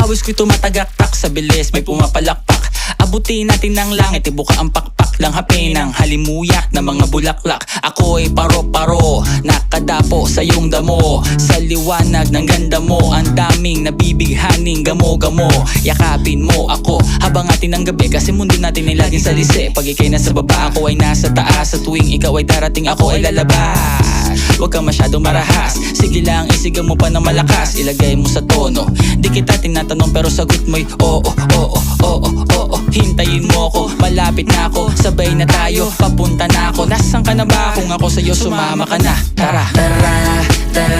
Pawis ko'y tumatagaktak sa bilis, may pumapalakpak. Abutin natin ng langit, ibuka ang pakpak lang hapin ng halimuyak na mga bulaklak. Ako'y paro-paro, nakadapo sa iyong damo. Sa liwanag ng ganda mo, ang daming nabibighaning gamo-gamo. Yakapin mo ako habang atin ng gabi, kasi mundo natin ay laging salisi. Pag ikay nasa baba, ako ay nasa taas. Sa tuwing ikaw ay darating, ako ay lalabas. Huwag ka masyadong marahas, sige lang isigaw mo pa ng malakas. Ilagay mo sa tono, di kita tinatanong pero sagot mo'y oo, oo, oo, oo. Hintayin mo ko, malapit na ako, sabay na tayo, papunta na ako. Nasaan ka na ba? Kung ako sa'yo sumama ka na. Tara, tara, tara,